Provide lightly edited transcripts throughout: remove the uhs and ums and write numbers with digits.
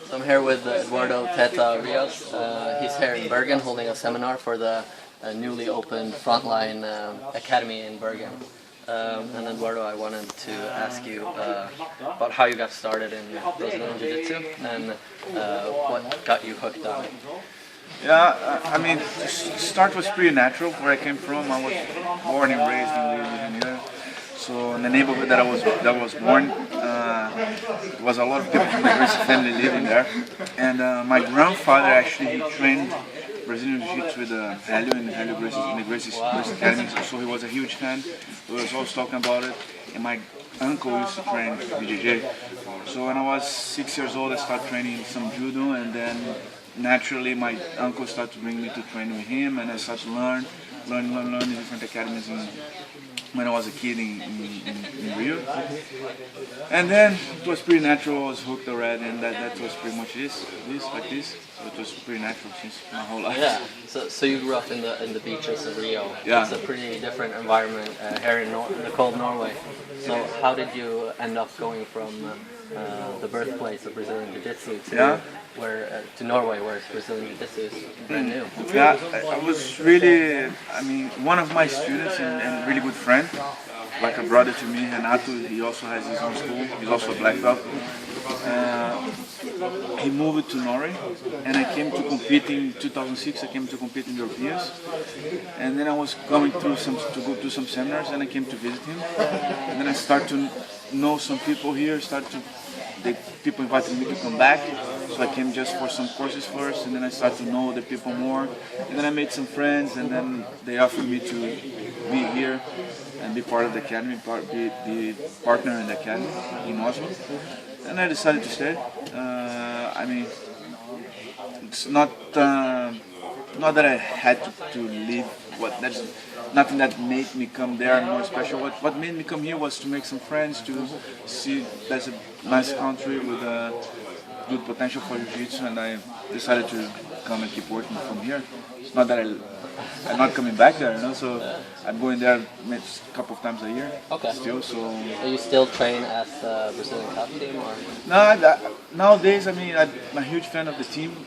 So I'm here with Eduardo, Teta, Rios. He's here in Bergen holding a seminar for the newly opened Frontline Academy in Bergen. And Eduardo, I wanted to ask you about how you got started in Brazilian Jiu-Jitsu and what got you hooked on it. Yeah, I mean, the start was pretty natural. Where I came from, I was born and raised in Rio de Janeiro. So in the neighborhood that I was born, there was a lot of people from the Gracie family living there. And my grandfather actually he trained Brazilian Jiu-Jitsu with Helio in the Gracie Academy. So he was a huge fan. We was always talking about it. And my uncle used to train BJJ. So when I was 6 years old, I started training some judo, and then naturally my uncle started to bring me to train with him, and I started to learn in different academies when I was a kid in Rio. And then it was pretty natural, I was hooked already, and that was pretty much this. So it was pretty natural since my whole life. Yeah. So you grew up in the beaches of Rio. Yeah. It's a pretty different environment here in the cold Norway. So how did you end up going from the birthplace of Brazilian Jiu-Jitsu to Norway, where Brazilian Jiu-Jitsu is brand new? Yeah, I was really, one of my students and really good friend, like a brother to me, Renato. He also has his own school. He's also a black belt. He moved to Norway, and I came to compete in 2006. I came to compete in the Rios, and then I was going through to go to some seminars, and I came to visit him. And then I started to know some people here. The people invited me to come back, so I came just for some courses first, and then I started to know the people more, and then I made some friends, and then they offered me to be here and be part of the academy, be partner in the academy in Oslo, and I decided to stay. It's not that I had to leave. There's nothing that made me come there more special. What made me come here was to make some friends, to see there's a nice country with good potential for jiu-jitsu, and I decided to come and keep working from here. It's not that I'm not coming back there, so I'm going there maybe a couple of times a year. Okay. Still, so. Do you still train at the Brazilian top team, or? No, nowadays, I'm a huge fan of the team.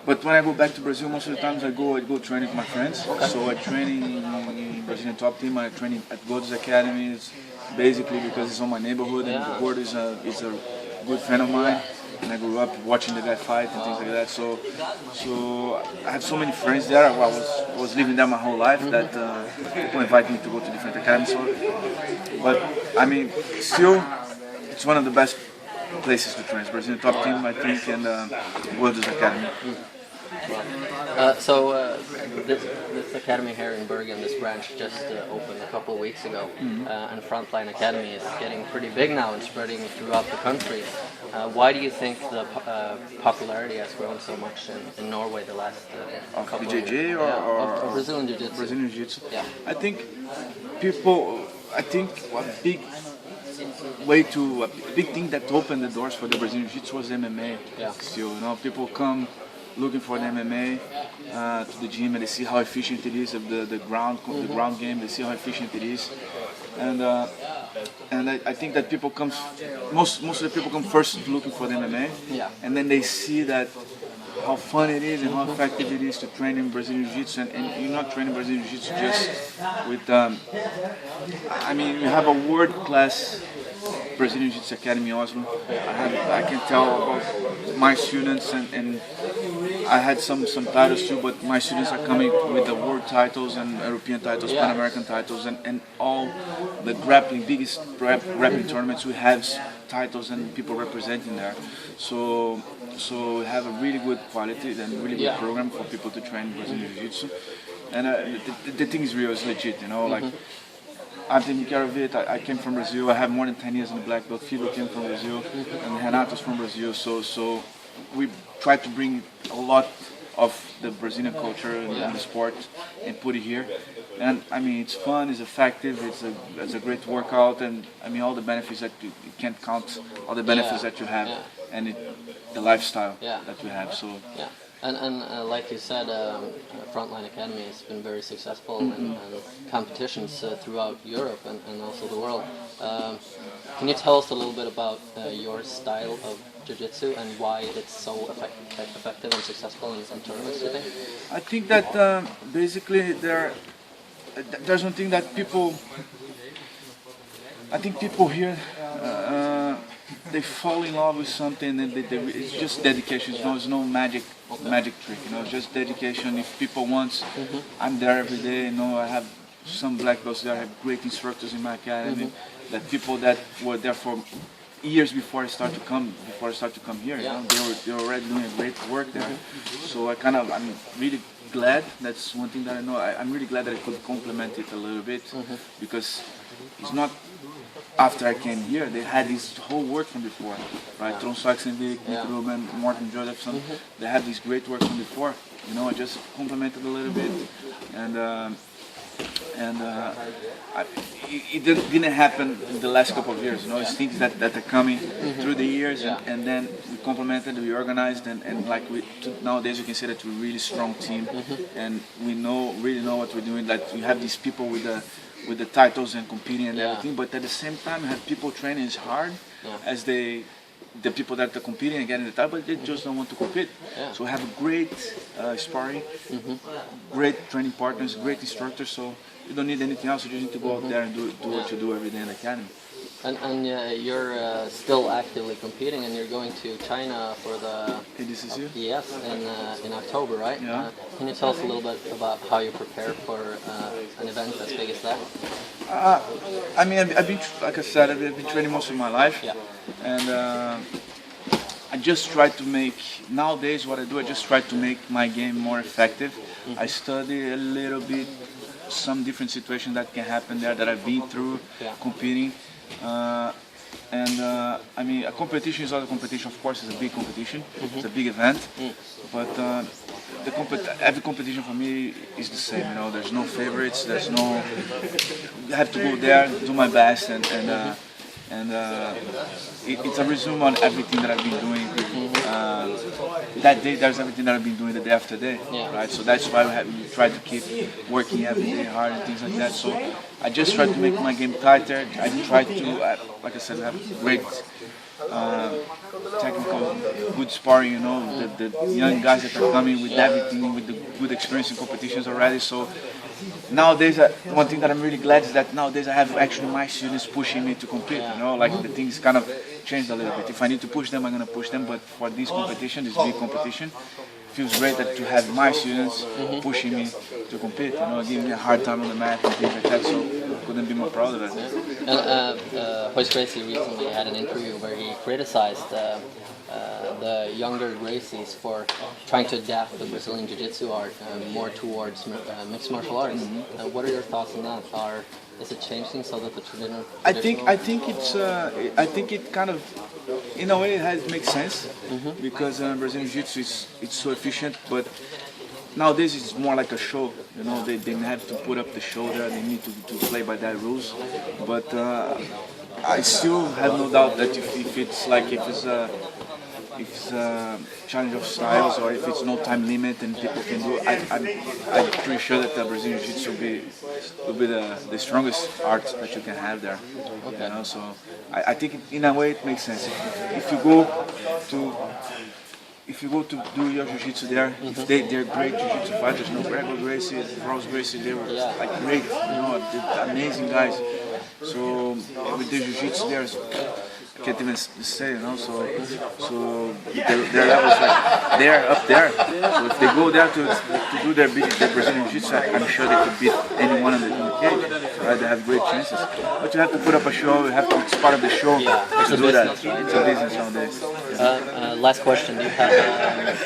But when I go back to Brazil, most of the times I go training with my friends. Okay. So I train in Brazilian top team. I train at Gold's Academies, basically because it's on my neighborhood, and Eduardo is a good friend of mine. And I grew up watching the guy fight and things like that. So I have so many friends there. I was living there my whole life that people invite me to go to different academies. But still, it's one of the best places to train. Brazilian top team, I think, and World's Academy. This academy here in Bergen, this branch just opened a couple of weeks ago, and Frontline Academy is getting pretty big now and spreading throughout the country. Why do you think the popularity has grown so much in Norway the last couple BJJ of years? Or Brazilian Jiu-Jitsu? Brazilian Jiu-Jitsu. Yeah. I think a big thing that opened the doors for the Brazilian Jiu-Jitsu was MMA. Yeah. Still, people come looking for the MMA to the gym, and they see how efficient it is of the ground game. They see how efficient it is, and I think that people come. Most of the people come first looking for the MMA, and then they see that how fun it is and how effective it is to train in Brazilian Jiu-Jitsu, and you're not training Brazilian Jiu-Jitsu just with. We have a world-class Brazilian Jiu-Jitsu Academy in Oslo. I can tell about my students, and I had some titles too, but my students are coming with the world titles and European titles, Pan American titles, and all the biggest grappling tournaments. We have titles and people representing there. So we have a really good quality and really good program for people to train Brazilian Jiu-Jitsu. And the thing is real, it's legit, like. I'm taking care of it. I came from Brazil. I have more than 10 years in the black belt. Fido came from Brazil, and Renato's from Brazil. So we try to bring a lot of the Brazilian culture and the sport and put it here. And it's fun, it's effective, it's a great workout, and all the benefits that you can't count, all the benefits that you have, and the lifestyle that we have. So. Yeah. And like you said, Frontline Academy has been very successful in competitions throughout Europe and also the world. Can you tell us a little bit about your style of Jiu-Jitsu and why it's so effective and successful in tournaments, do you think? I think that basically there's one thing that I think people here they fall in love with something and it's just dedication. It's no magic trick. It's just dedication. If people want, I'm there every day. I have some black belts there. I have great instructors in my academy. That people that were there for years before I start to come here. They were already doing great work there. So I'm really glad. That's one thing that I know. I'm really glad that I could complement it a little bit because it's not. After I came here, they had this whole work from before, right? Trond Saxenvik, Nick Ruben, Martin Josephson, they had this great work from before. I just complemented a little bit, and it didn't happen in the last couple of years. It's things that are coming through the years, and then we complemented, we organized, and nowadays you can say that we're a really strong team, and we really know what we're doing. That we have these people with the titles and competing and everything, but at the same time have people training as hard as the people that are competing and getting the title, but they just don't want to compete. So we have a great sparring, great training partners, great instructors, so you don't need anything else, you just need to go out there and do what you do every day in the academy. And you're still actively competing, and you're going to China for the ADCC? Yes, in October, right? Yeah. Can you tell us a little bit about how you prepare for an event as big as that? I've been, like I said, I've been training most of my life, and I just try to make, nowadays what I do, I just try to make my game more effective. I study a little bit some different situations that can happen there that I've been through competing. A competition is not a competition. Of course, it's a big competition. It's a big event, but every competition for me is the same. There's no favorites. There's no. I have to go there, do my best, and it's a resume on everything that I've been doing. That day, there's everything that I've been doing the day after day, right? So that's why we try to keep working every day hard and things like that. So I just try to make my game tighter. I try to, like I said, have great technical, good sparring. The young guys that are coming with everything, with the good experience in competitions already. So nowadays, one thing that I'm really glad is that nowadays I have actually my students pushing me to compete. Like the things kind of changed a little bit. If I need to push them, I'm gonna push them. But for this competition, this big competition, it feels great to have my students pushing me to compete. Giving me a hard time on the mat and things like that. So couldn't be more proud of it. And Royce Gracie recently had an interview where he criticized the younger Gracies for trying to adapt the Brazilian Jiu-Jitsu art more towards mixed martial arts. What are your thoughts on that? Is it changing so that the traditional? I think it kind of, in a way, it makes sense because Brazilian Jiu-Jitsu it's so efficient, but nowadays it's more like a show. They have to put up the show there. They need to play by that rules. But I still have no doubt that if it's a challenge of styles or if it's no time limit and people can do, I'm pretty sure that the Brazilian Jiu-Jitsu will be the strongest art that you can have there. Okay. So I think in a way it makes sense. If you go to do your jiu-jitsu there, if they're great jiu-jitsu fighters, Gregor Gracie, Royce Gracie, they were like great, they're amazing guys. So with the jiu-jitsu there, I can't even say, so their levels like they're up there. So if they go there to do their Brazilian jiu-jitsu, I'm sure they could beat anyone in the cage. Right? They have great chances. But you have to put up a show. It's part of the show to do that. It's a business nowadays. Last question: do you have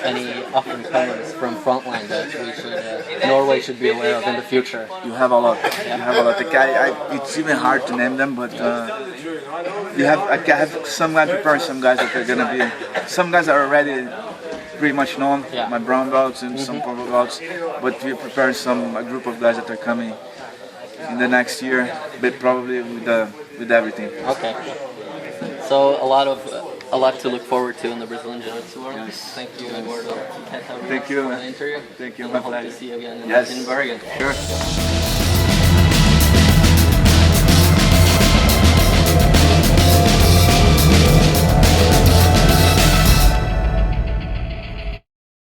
any up-and-comers from Frontline that Norway should be aware of in the future? You have a lot. It's even hard to name them, but I have some guys preparing some guys that are gonna be. Some guys are already pretty much known. My brown belts and some purple belts, but we're preparing a group of guys that are coming in the next year, but probably with everything. Okay. So a lot to look forward to in the Brazilian Jiu-Jitsu world. Yes. Thank you, Eduardo. Thank you. For the interview. Thank you. And I hope to see you again in Bergen. Sure.